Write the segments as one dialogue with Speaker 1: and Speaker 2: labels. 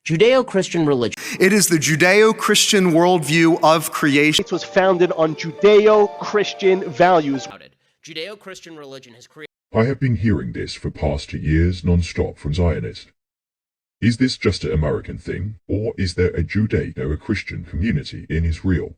Speaker 1: Judeo-Christian religion.
Speaker 2: It is the Judeo-Christian worldview of creation.
Speaker 3: It was founded on Judeo-Christian values.
Speaker 1: Judeo-Christian religion has created.
Speaker 4: I have been hearing this for past 2 years non-stop from Zionists. Is this just an American thing, or is there a Judeo-Christian community in Israel?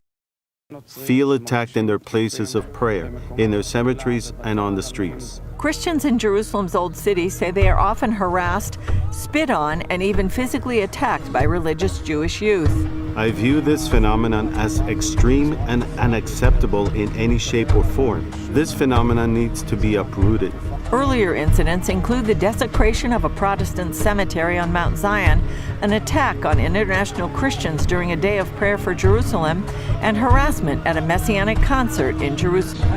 Speaker 5: Feel attacked in their places of prayer, in their cemeteries and on the streets.
Speaker 6: Christians in Jerusalem's Old City say they are often harassed, spit on, and even physically attacked by religious Jewish youth.
Speaker 5: I view this phenomenon as extreme and unacceptable in any shape or form. This phenomenon needs to be uprooted.
Speaker 6: Earlier incidents include the desecration of a Protestant cemetery on Mount Zion, an attack on international Christians during a day of prayer for Jerusalem, and harassment at a Messianic concert in Jerusalem.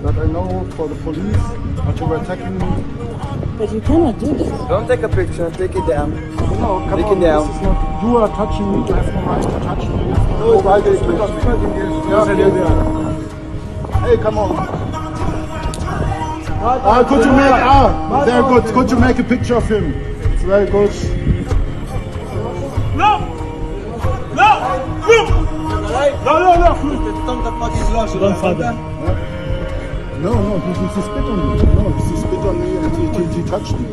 Speaker 7: That I know for the police that you were attacking me.
Speaker 8: But you cannot do this.
Speaker 9: Don't take a picture, take it down.
Speaker 7: No, come
Speaker 9: take
Speaker 7: on,
Speaker 9: it down.
Speaker 7: This is not, you are touching me, you have no right to touch me. No, right, hey, come on. There, good. Could you make a picture of him? It's very good.
Speaker 10: No!
Speaker 7: No, he spit on me. No, he spit on me and he touched me.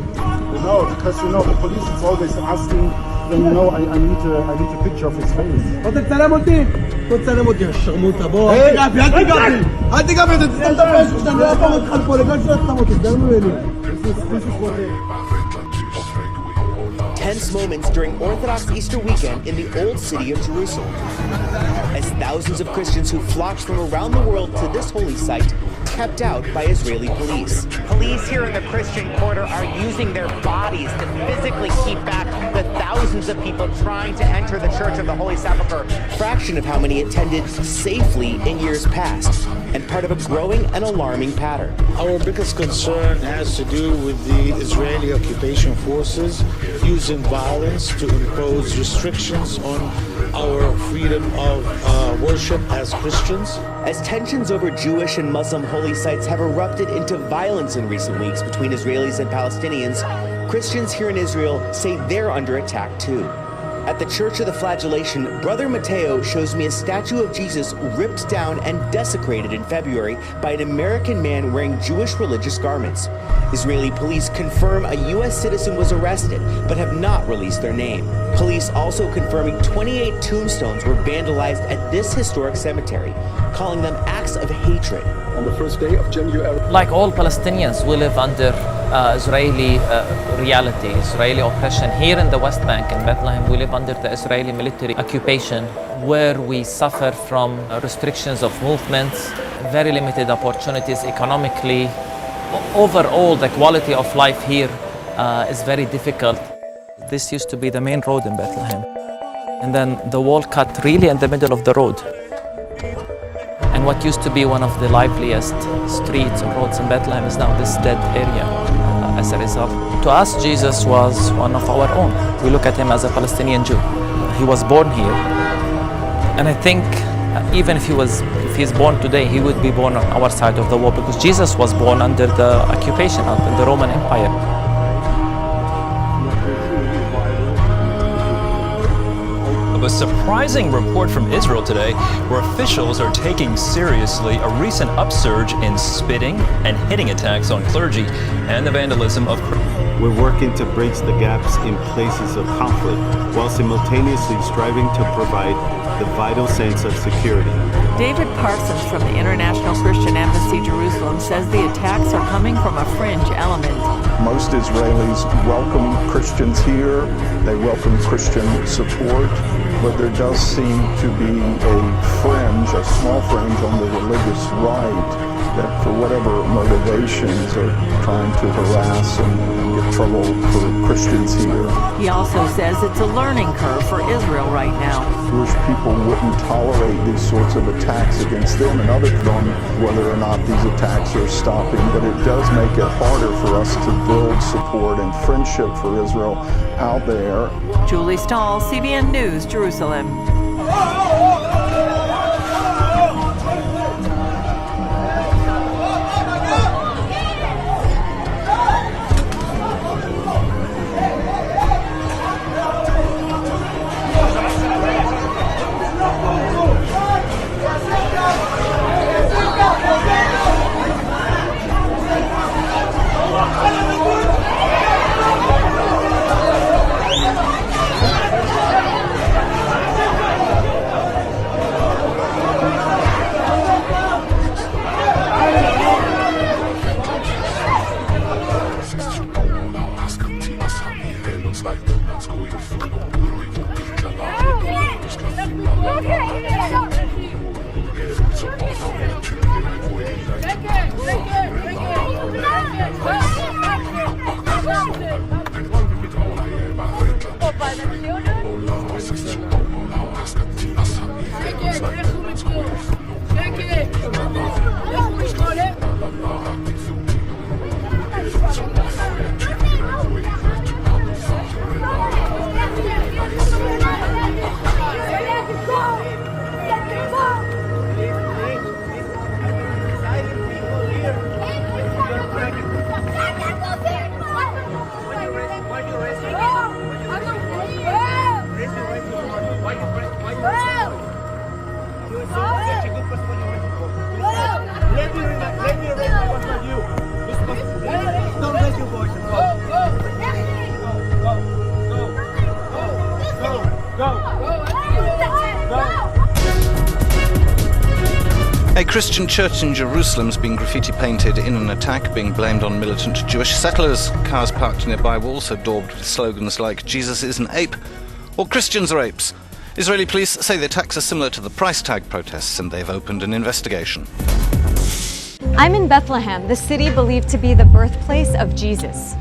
Speaker 7: Because the police is always asking. Then I need a picture of his face. This is what they.
Speaker 1: Tense moments during Orthodox Easter weekend in the Old City of Jerusalem, as thousands of Christians who flocked from around the world to this holy site kept out by Israeli police.
Speaker 11: Police here in the Christian quarter are using their bodies to physically keep back the thousands of people trying to enter the Church of the Holy Sepulchre.
Speaker 1: Fraction of how many attended safely in years past, and part of a growing and alarming pattern.
Speaker 12: Our biggest concern has to do with the Israeli occupation forces using violence to impose restrictions on our freedom of worship as Christians.
Speaker 1: As tensions over Jewish and Muslim holy sites have erupted into violence in recent weeks between Israelis and Palestinians, Christians here in Israel say they're under attack too. At the Church of the Flagellation, Brother Mateo shows me a statue of Jesus ripped down and desecrated in February by an American man wearing Jewish religious garments. Israeli police confirm a U.S. citizen was arrested, but have not released their name. Police also confirming 28 tombstones were vandalized at this historic cemetery, calling them acts of hatred.
Speaker 13: On the first day of January.
Speaker 14: Like all Palestinians, we live under Israeli reality, Israeli oppression. Here in the West Bank, in Bethlehem, we live under the Israeli military occupation, where we suffer from restrictions of movements, very limited opportunities economically. Overall, the quality of life here is very difficult. This used to be the main road in Bethlehem. And then the wall cut really in the middle of the road. And what used to be one of the liveliest streets or roads in Bethlehem is now this dead area as a result. To us, Jesus was one of our own. We look at him as a Palestinian Jew. He was born here. And I think even if he's born today, he would be born on our side of the wall, because Jesus was born under the occupation of the Roman Empire.
Speaker 15: A surprising report from Israel today, where officials are taking seriously a recent upsurge in spitting and hitting attacks on clergy and the vandalism of.
Speaker 5: We're working to bridge the gaps in places of conflict, while simultaneously striving to provide the vital sense of security.
Speaker 6: David Parsons from the International Christian Embassy Jerusalem says the attacks are coming from a fringe element.
Speaker 16: Most Israelis welcome Christians here. They welcome Christian support. But there does seem to be a small fringe on the religious right that for whatever motivations are trying to harass and get trouble for Christians here.
Speaker 6: He also says it's a learning curve for Israel right now.
Speaker 16: Jewish people wouldn't tolerate these sorts of attacks against them, and others don't know whether or not these attacks are stopping, but it does make it harder for us to build support and friendship for Israel out there.
Speaker 6: Julie Stahl, CBN News, Jerusalem.
Speaker 10: A Christian church in Jerusalem has been graffiti painted in an attack being blamed on militant Jewish settlers. Cars parked nearby were also daubed with slogans like "Jesus is an ape" or "Christians are apes." Israeli police say the attacks are similar to the price tag protests and they've opened an investigation.
Speaker 17: I'm in Bethlehem, the city believed to be the birthplace of Jesus.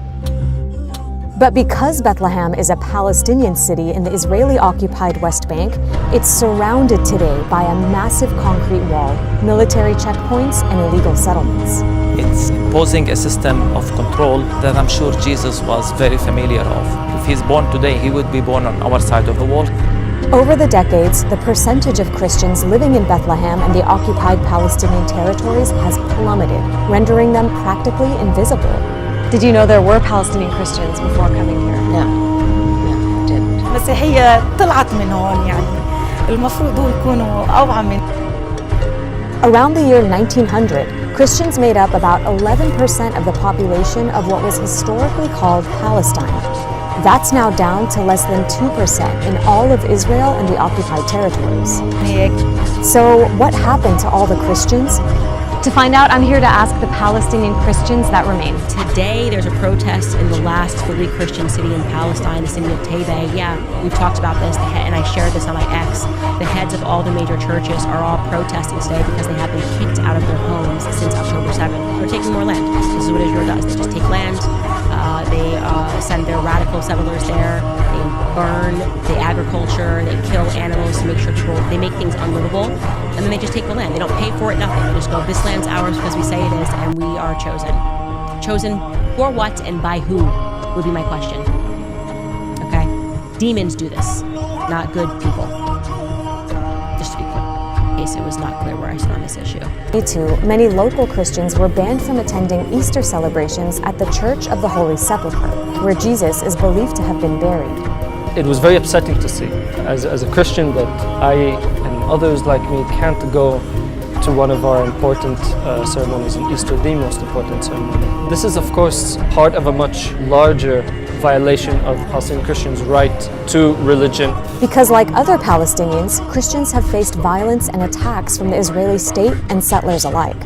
Speaker 17: But because Bethlehem is a Palestinian city in the Israeli-occupied West Bank, it's surrounded today by a massive concrete wall, military checkpoints, and illegal settlements.
Speaker 14: It's imposing a system of control that I'm sure Jesus was very familiar of. If he's born today, he would be born on our side of the wall.
Speaker 17: Over the decades, the percentage of Christians living in Bethlehem and the occupied Palestinian territories has plummeted, rendering them practically invisible. Did you know there were Palestinian Christians before coming here?
Speaker 8: No, I didn't.
Speaker 18: المسيحية طلعت من هون يعني المفروض يكونوا أوعى من.
Speaker 17: Around the year 1900, Christians made up about 11% of the population of what was historically called Palestine. That's now down to less than 2% in all of Israel and the occupied territories. So what happened to all the Christians? To find out, I'm here to ask the Palestinian Christians that remain.
Speaker 19: Today, there's a protest in the last fully Christian city in Palestine, the city of Tebeh. Yeah, we've talked about this, and I shared this on my X. The heads of all the major churches are all protesting today because they have been kicked out of their homes since October 7th. They're taking more land. This is what Israel does. They just take land. They send their radical settlers there. They burn the agriculture. They kill animals to make sure people, they make things unlivable. And then they just take the land. They don't pay for it, nothing. They just go, this land's ours because we say it is, and we are chosen. Chosen for what and by who would be my question. Okay? Demons do this, not good people. Just to be clear, in case it was not clear where I stood on this issue.
Speaker 17: Me too. Many local Christians were banned from attending Easter celebrations at the Church of the Holy Sepulchre, where Jesus is believed to have been buried.
Speaker 20: It was very upsetting to see, as a Christian, that I and others like me can't go to one of our important ceremonies in Easter, the most important ceremony. This is, of course, part of a much larger violation of Palestinian Christians' right to religion.
Speaker 17: Because like other Palestinians, Christians have faced violence and attacks from the Israeli state and settlers alike.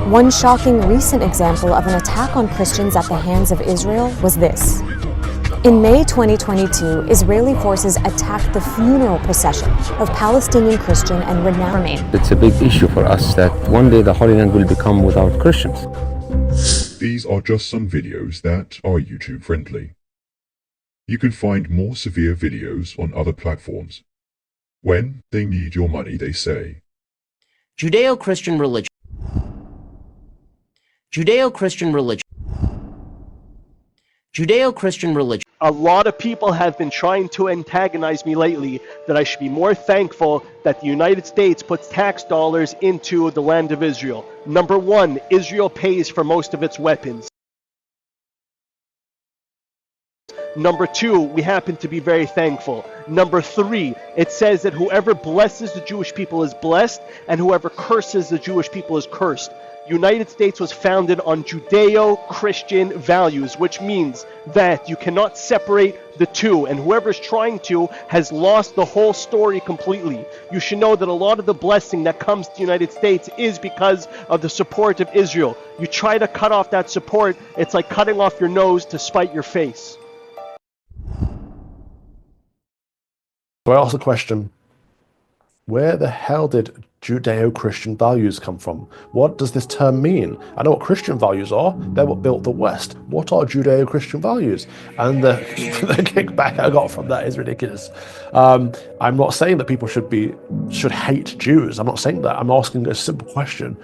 Speaker 17: One shocking recent example of an attack on Christians at the hands of Israel was this. In May 2022, Israeli forces attacked the funeral procession of Palestinian Christian and renowned.
Speaker 21: It's a big issue for us that one day the Holy Land will become without Christians.
Speaker 4: These are just some videos that are YouTube friendly. You can find more severe videos on other platforms. When they need your money, they say.
Speaker 22: Judeo-Christian religion. Judeo-Christian religion. Judeo-Christian religion.
Speaker 13: A lot of people have been trying to antagonize me lately that I should be more thankful that the United States puts tax dollars into the land of Israel. Number one, Israel pays for most of its weapons. Number two, we happen to be very thankful. Number three, it says that whoever blesses the Jewish people is blessed, and whoever curses the Jewish people is cursed. United States was founded on Judeo-Christian values, which means that you cannot separate the two, and whoever's trying to has lost the whole story completely. You should know that a lot of the blessing that comes to the United States is because of the support of Israel. You try to cut off that support, it's like cutting off your nose to spite your face.
Speaker 2: So I asked the question, where the hell did Judeo-Christian values come from? What does this term mean? I know what Christian values are. They're what built the West. What are Judeo-Christian values? And the kickback I got from that is ridiculous. I'm not saying that people should hate Jews. I'm not saying that. I'm asking a simple question.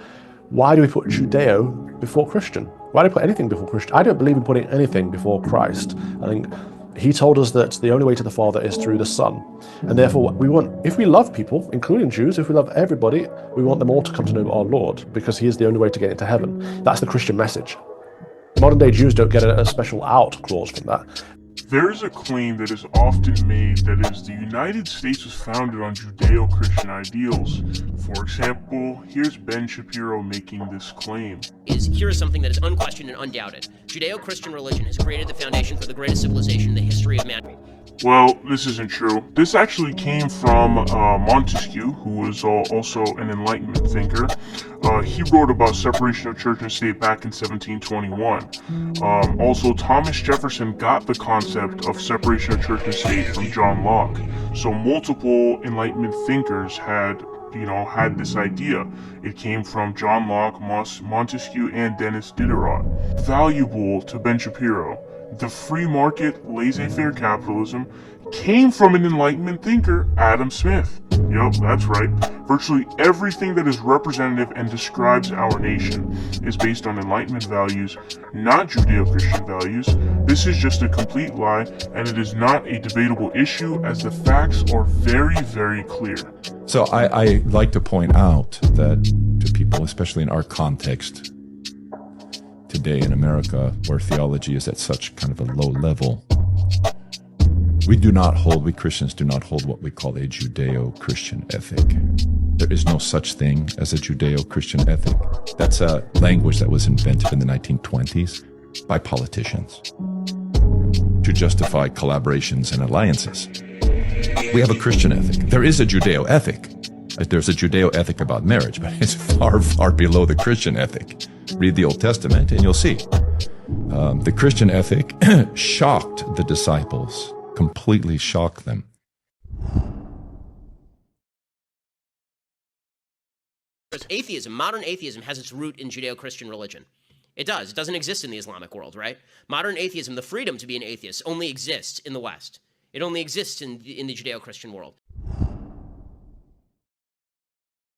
Speaker 2: Why do we put Judeo before Christian? Why do we put anything before Christian? I don't believe in putting anything before Christ. I think he told us that the only way to the Father is through the Son. And therefore, if we love people, including Jews, if we love everybody, we want them all to come to know our Lord, because he is the only way to get into heaven. That's the Christian message. Modern day Jews don't get a special out clause from that.
Speaker 3: There is a claim that is often made that is the United States was founded on Judeo-Christian ideals. For example, here's Ben Shapiro making this claim.
Speaker 23: Here is something that is unquestioned and undoubted. Judeo-Christian religion has created the foundation for the greatest civilization in the history of mankind.
Speaker 3: Well, this isn't true. This actually came from Montesquieu, who was also an Enlightenment thinker. He wrote about separation of church and state back in 1721. Also, Thomas Jefferson got the concept of separation of church and state from John Locke. So multiple Enlightenment thinkers had this idea. It came from John Locke, Montesquieu, and Denis Diderot. Valuable to Ben Shapiro. The free market, laissez-faire capitalism came from an Enlightenment thinker, Adam Smith. Yep, that's right. Virtually everything that is representative and describes our nation is based on Enlightenment values, not Judeo-Christian values. This is just a complete lie, and it is not a debatable issue, as the facts are very, very clear.
Speaker 24: So I like to point out that to people, especially in our context today in America, where theology is at such kind of a low level, we Christians do not hold what we call a Judeo-Christian ethic. There is no such thing as a Judeo-Christian ethic. That's a language that was invented in the 1920s by politicians to justify collaborations and alliances. We have a Christian ethic. There is a Judeo ethic. There's a Judeo ethic about marriage, but it's far, far below the Christian ethic. Read the Old Testament and you'll see. The Christian ethic shocked the disciples, completely shocked them.
Speaker 23: Atheism, modern atheism, has its root in Judeo-Christian religion. It does. It doesn't exist in the Islamic world, right? Modern atheism, the freedom to be an atheist, only exists in the West. It only exists in the Judeo-Christian world.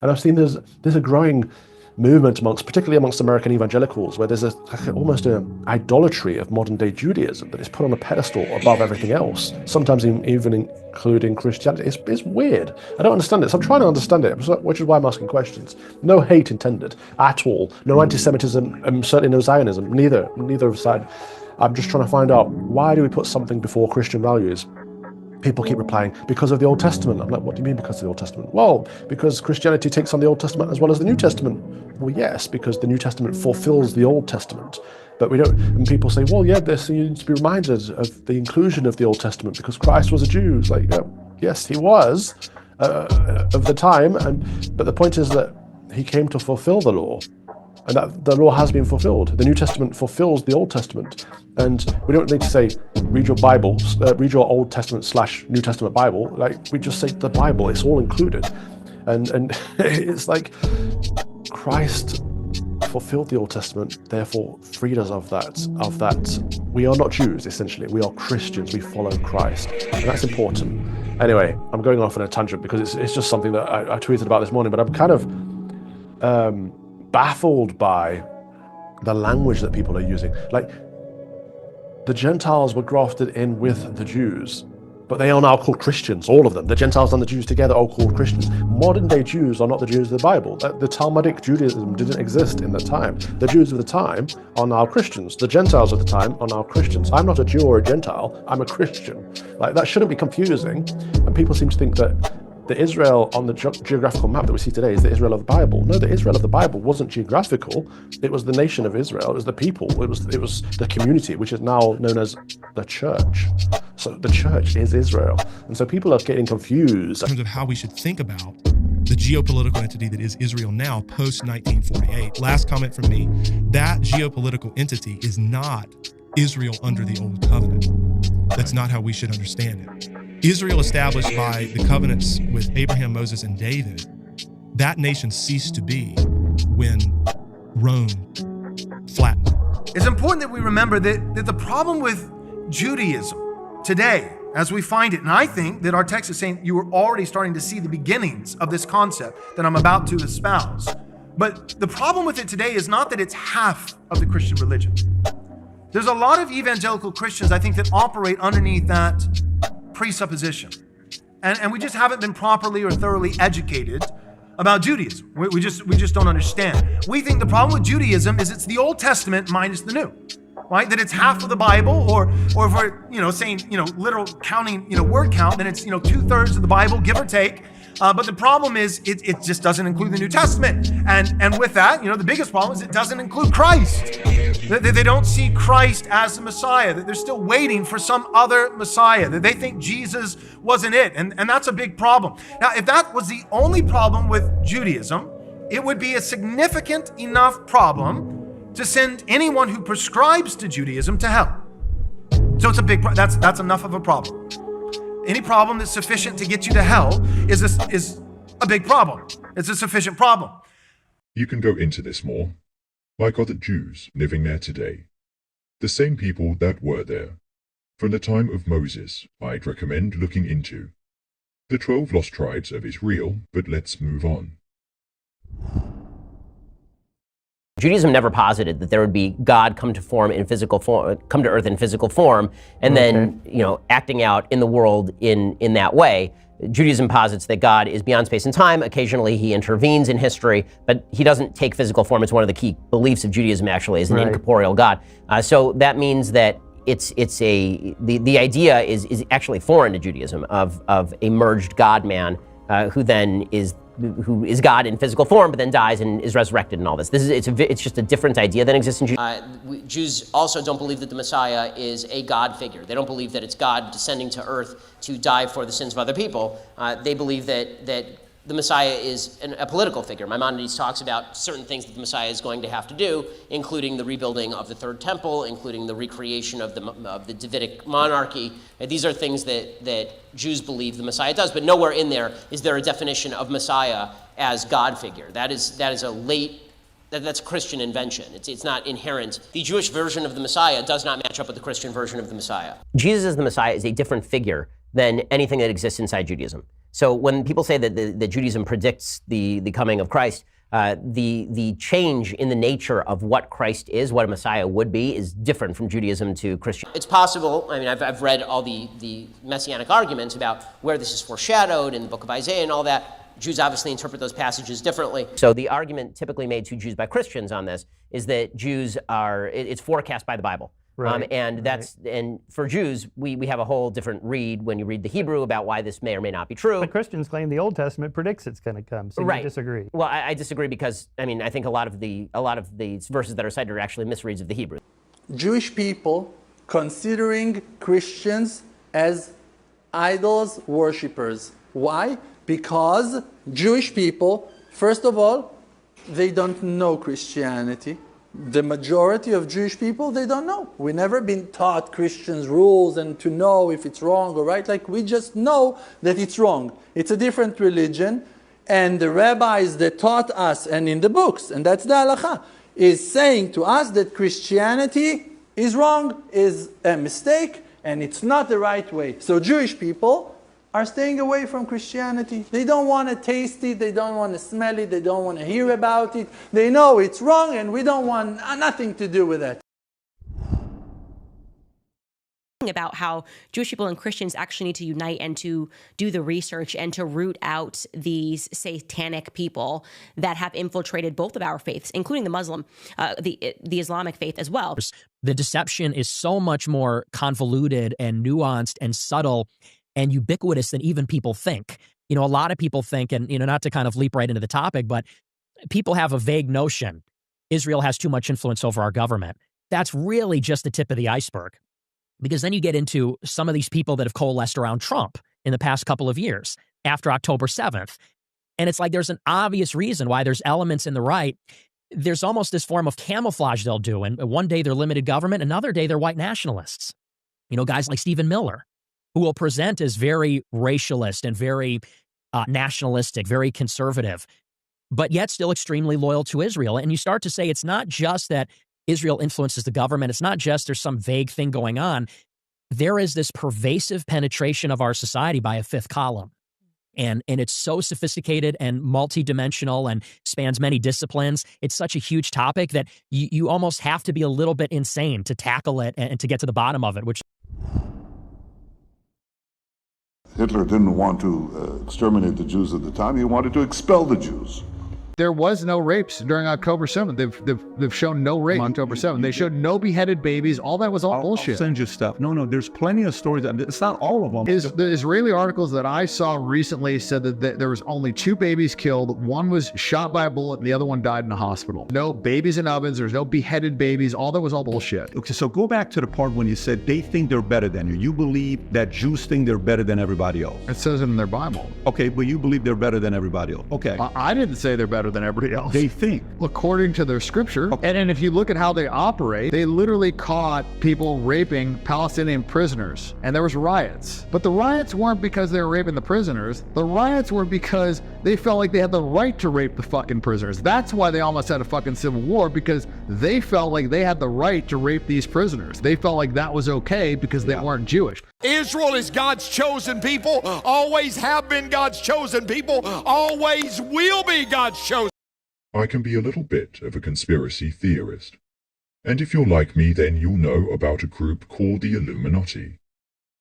Speaker 2: And I've seen there's a growing movement particularly amongst American evangelicals, where there's almost an idolatry of modern day Judaism that is put on a pedestal above everything else, sometimes even including Christianity. It's weird. I don't understand it. So I'm trying to understand it, which is why I'm asking questions. No hate intended at all. No anti-Semitism, certainly no Zionism, neither side. I'm just trying to find out, why do we put something before Christian values? People keep replying, because of the Old Testament. I'm like, what do you mean because of the Old Testament? Well, because Christianity takes on the Old Testament as well as the New Testament. Well, yes, because the New Testament fulfills the Old Testament. But we don't, and people say, well, yeah, you need to be reminded of the inclusion of the Old Testament because Christ was a Jew. It's like, yes, he was of the time, but the point is that he came to fulfill the law. And that the law has been fulfilled. The New Testament fulfills the Old Testament. And we don't need to say, read your Bible, read your Old Testament / New Testament Bible. Like, we just say the Bible, it's all included. And it's like, Christ fulfilled the Old Testament, therefore freed us of that. We are not Jews, essentially. We are Christians, we follow Christ. And that's important. Anyway, I'm going off on a tangent because it's just something that I tweeted about this morning, but I'm kind of baffled by the language that people are using. Like, the Gentiles were grafted in with the Jews, but they are now called Christians, all of them. The Gentiles and the Jews together are called Christians. Modern day Jews are not the Jews of the Bible. The Talmudic Judaism didn't exist in the time. The Jews of the time are now Christians. The Gentiles of the time are now Christians. I'm not a Jew or a Gentile, I'm a Christian. Like, that shouldn't be confusing. And people seem to think that the Israel on the geographical map that we see today is the Israel of the Bible. No, the Israel of the Bible wasn't geographical. It was the nation of Israel. It was the people. It was the community, which is now known as the church. So the church is Israel. And so people are getting confused.
Speaker 7: In terms of how we should think about the geopolitical entity that is Israel now, post-1948. Last comment from me, that geopolitical entity is not Israel under the Old Covenant. That's not how we should understand it. Israel established by the covenants with Abraham, Moses, and David, that nation ceased to be when Rome flattened.
Speaker 9: It's important that we remember that the problem with Judaism today, as we find it, and I think that our text is saying you are already starting to see the beginnings of this concept that I'm about to espouse. But the problem with it today is not that it's half of the Christian religion. There's a lot of evangelical Christians, I think, that operate underneath that presupposition. And we just haven't been properly or thoroughly educated about Judaism. We just don't understand. We think the problem with Judaism is it's the Old Testament minus the New, right? That it's half of the Bible, or if we're saying literal counting word count, then it's 2/3 of the Bible, give or take. But the problem is it just doesn't include the New Testament. And with that, the biggest problem is it doesn't include Christ. They don't see Christ as the Messiah, that they're still waiting for some other Messiah, that they think Jesus wasn't it. And that's a big problem. Now, if that was the only problem with Judaism, it would be a significant enough problem to send anyone who prescribes to Judaism to hell. So it's a big that's enough of a problem. Any problem that's sufficient to get you to hell is a big problem. It's a sufficient problem.
Speaker 4: You can go into this more. Like other Jews living there today, the same people that were there from the time of Moses, I'd recommend looking into the 12 lost tribes of Israel. But let's move on.
Speaker 23: Judaism never posited that there would be God come to earth in physical form, and then acting out in the world in that way. Judaism posits that God is beyond space and time. Occasionally he intervenes in history, but he doesn't take physical form. It's one of the key beliefs of Judaism, actually, is an incorporeal God. So that means that the idea is actually foreign to Judaism of a merged God-man who is God in physical form, but then dies and is resurrected and all this. It's just a different idea than exists in Judaism. Jews also don't believe that the Messiah is a God figure. They don't believe that it's God descending to earth to die for the sins of other people. They believe that the Messiah is a political figure. Maimonides talks about certain things that the Messiah is going to have to do, including the rebuilding of the third temple, including the recreation of the Davidic monarchy. These are things that Jews believe the Messiah does, but nowhere in there is there a definition of Messiah as God figure. That's a Christian invention. It's not inherent. The Jewish version of the Messiah does not match up with the Christian version of the Messiah. Jesus as the Messiah is a different figure than anything that exists inside Judaism. So when people say that Judaism predicts the coming of Christ, the change in the nature of what Christ is, what a Messiah would be, is different from Judaism to Christianity. It's possible, I've read all the messianic arguments about where this is foreshadowed in the book of Isaiah and all that. Jews obviously interpret those passages differently. So the argument typically made to Jews by Christians on this is that Jews it's forecast by the Bible. And for Jews, we have a whole different read when you read the Hebrew about why this may or may not be true.
Speaker 11: But Christians claim the Old Testament predicts it's going to come, so you disagree.
Speaker 23: Well, I disagree because I think a lot of the verses that are cited are actually misreads of the Hebrew.
Speaker 12: Jewish people considering Christians as idols worshippers. Why? Because Jewish people, first of all, they don't know Christianity. The majority of Jewish people, they don't know. We've never been taught Christians' rules and to know if it's wrong or right. Like, we just know that it's wrong. It's a different religion. And the rabbis that taught us, and in the books, and that's the halakha, is saying to us that Christianity is wrong, is a mistake, and it's not the right way. So Jewish people are staying away from Christianity. They don't want to taste it, they don't want to smell it, they don't want to hear about it. They know it's wrong and we don't want nothing to do with it.
Speaker 19: talking about how Jewish people and Christians actually need to unite and to do the research and to root out these satanic people that have infiltrated both of our faiths, including the Muslim, the Islamic faith as well.
Speaker 1: The deception is so much more convoluted and nuanced and subtle and ubiquitous than even people think. A lot of people think, and, not to kind of leap right into the topic, but people have a vague notion Israel has too much influence over our government. That's really just the tip of the iceberg. Because then you get into some of these people that have coalesced around Trump in the past couple of years after October 7th. And it's like there's an obvious reason why there's elements in the right. There's almost this form of camouflage they'll do. And one day they're limited government, another day they're white nationalists. Guys like Stephen Miller, who will present as very racialist and very nationalistic, very conservative, but yet still extremely loyal to Israel. And you start to say it's not just that Israel influences the government. It's not just there's some vague thing going on. There is this pervasive penetration of our society by a fifth column. And it's so sophisticated and multidimensional and spans many disciplines. It's such a huge topic that you almost have to be a little bit insane to tackle it and to get to the bottom of it, which
Speaker 5: Hitler didn't want to exterminate the Jews at the time. He wanted to expel the Jews.
Speaker 15: There was no rapes during October 7th. They've shown no rape on October 7th. They showed no beheaded babies. All that was all bullshit.
Speaker 16: I'll send you stuff. No, there's plenty of stories. It's not all of them.
Speaker 15: The Israeli articles that I saw recently said that there was only 2 babies killed. One was shot by a bullet and the other one died in a hospital. No babies in ovens. There's no beheaded babies. All that was all bullshit.
Speaker 16: Okay, so go back to the part when you said they think they're better than you. You believe that Jews think they're better than everybody else.
Speaker 15: It says it in their Bible.
Speaker 16: Okay, but you believe they're better than everybody else. Okay.
Speaker 15: I didn't say they're better than everybody else.
Speaker 16: They think.
Speaker 15: According to their scripture. Okay. And if you look at how they operate, they literally caught people raping Palestinian prisoners. And there was riots. But the riots weren't because they were raping the prisoners. The riots were because they felt like they had the right to rape the fucking prisoners. That's why they almost had a fucking civil war, because they felt like they had the right to rape these prisoners. They felt like that was okay because they weren't Jewish.
Speaker 25: Israel is God's chosen people, always have been God's chosen people, always will be God's chosen.
Speaker 4: I can be a little bit of a conspiracy theorist. And if you're like me, then you'll know about a group called the Illuminati.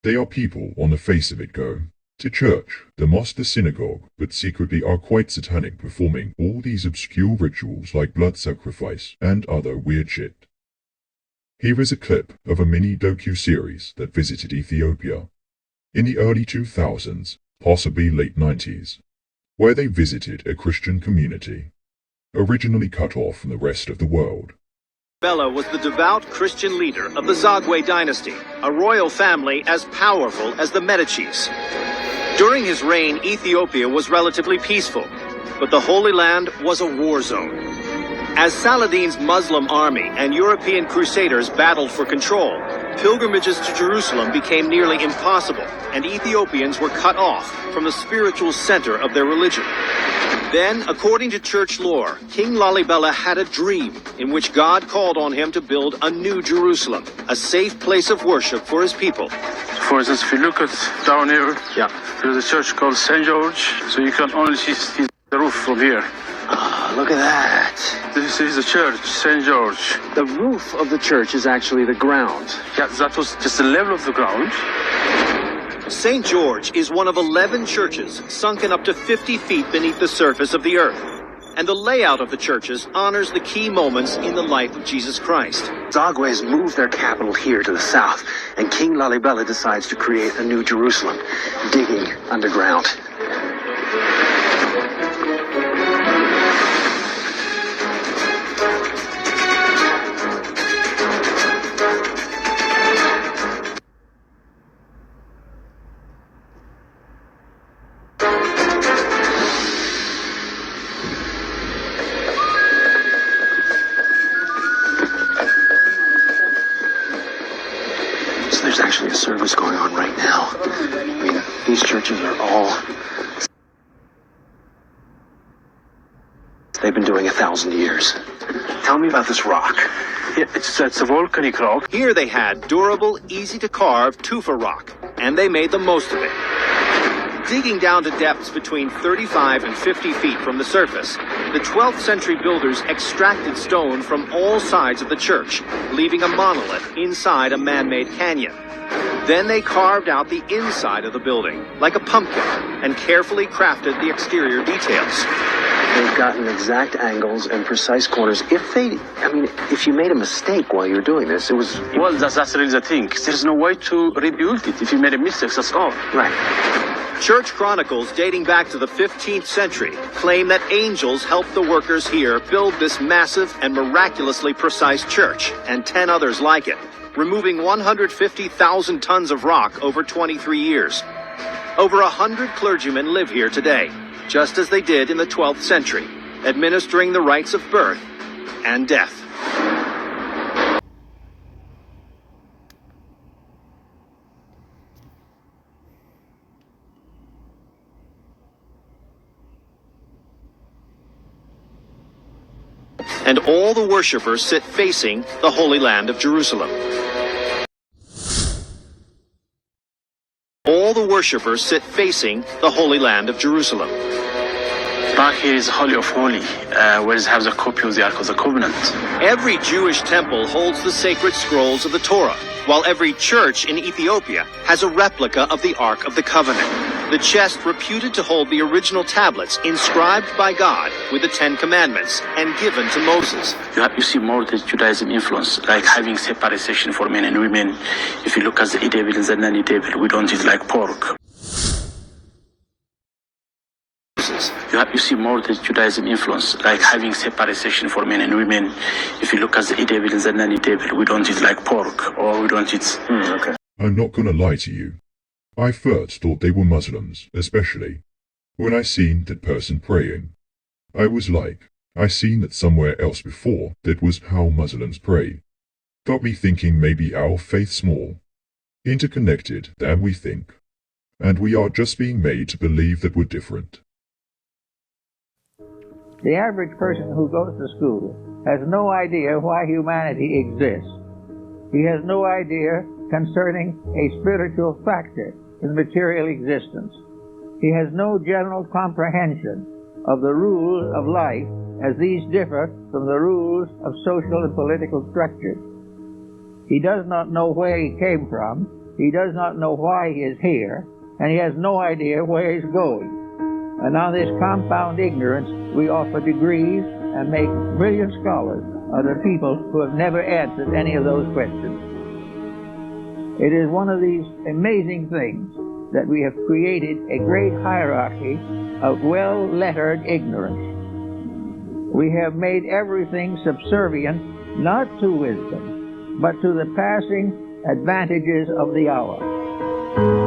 Speaker 4: They are people on the face of it go to church, the mosque, the synagogue, but secretly are quite satanic, performing all these obscure rituals like blood sacrifice and other weird shit. Here is a clip of a mini docu-series that visited Ethiopia in the early 2000s, possibly late 90s, where they visited a Christian community, originally cut off from the rest of the world.
Speaker 26: Bella was the devout Christian leader of the Zagwe dynasty, a royal family as powerful as the Medicis. During his reign, Ethiopia was relatively peaceful, but the Holy Land was a war zone. As Saladin's Muslim army and European crusaders battled for control, pilgrimages to Jerusalem became nearly impossible, and Ethiopians were cut off from the spiritual center of their religion. Then, according to church lore, King Lalibela had a dream in which God called on him to build a new Jerusalem, a safe place of worship for his people.
Speaker 27: For instance, if you look at down here, there's a church called St. George, so you can only see the roof from here.
Speaker 26: Ah, look at that.
Speaker 27: This is the church, St. George.
Speaker 26: The roof of the church is actually the ground.
Speaker 27: Yeah, that was just the level of the ground.
Speaker 26: St. George is one of 11 churches sunken up to 50 feet beneath the surface of the earth. And the layout of the churches honors the key moments in the life of Jesus Christ.
Speaker 28: Zagwe's moved their capital here to the south, and King Lalibela decides to create a new Jerusalem, digging underground. There's actually a service going on right now. I mean, these churches are all... They've been doing 1,000 years. Tell me about this rock.
Speaker 26: It's a volcanic rock. Here they had durable, easy to carve tufa rock, and they made the most of it. digging down to depths between 35 and 50 feet from the surface, the 12th century builders extracted stone from all sides of the church, leaving a monolith inside a man-made canyon. Then they carved out the inside of the building, like a pumpkin, and carefully crafted the exterior details.
Speaker 28: They've gotten exact angles and precise corners. If you made a mistake while you're doing this, it was...
Speaker 27: Well, that's really the thing. There's no way to rebuild it. If you made a mistake, that's all.
Speaker 28: Right.
Speaker 26: Church chronicles dating back to the 15th century claim that angels helped the workers here build this massive and miraculously precise church, and 10 others like it, removing 150,000 tons of rock over 23 years. Over 100 clergymen live here today, just as they did in the 12th century, administering the rites of birth and death. And all the worshippers sit facing the Holy Land of Jerusalem. All the worshippers sit facing the Holy Land of Jerusalem.
Speaker 27: Back here is Holy of Holy, where it has a copy of the Ark of the Covenant.
Speaker 26: Every Jewish temple holds the sacred scrolls of the Torah, while every church in Ethiopia has a replica of the Ark of the Covenant, the chest reputed to hold the original tablets inscribed by God with the 10 Commandments and given to Moses.
Speaker 27: You see more the Judaism influence, like having separate section for men and women. If you look at the eat-able and the non-eatable, we don't eat like pork. You see more the Judaism influence, like having separate section for men and women. If you look at the eat-able and the non-eatable, we don't eat like pork, or we don't eat... Okay.
Speaker 4: I'm not gonna lie to you. I first thought they were Muslims, especially when I seen that person praying. I was like, I seen that somewhere else before that was how Muslims pray. Got me thinking maybe our faith's more interconnected than we think, and we are just being made to believe that we're different.
Speaker 6: The average person who goes to school has no idea why humanity exists. He has no idea concerning a spiritual factor in material existence. He has no general comprehension of the rules of life as these differ from the rules of social and political structures. He does not know where he came from, he does not know why he is here, and he has no idea where he's going. And on this compound ignorance, we offer degrees and make brilliant scholars out of people who have never answered any of those questions. It is one of these amazing things that we have created a great hierarchy of well-lettered ignorance. We have made everything subservient not to wisdom, but to the passing advantages of the hour.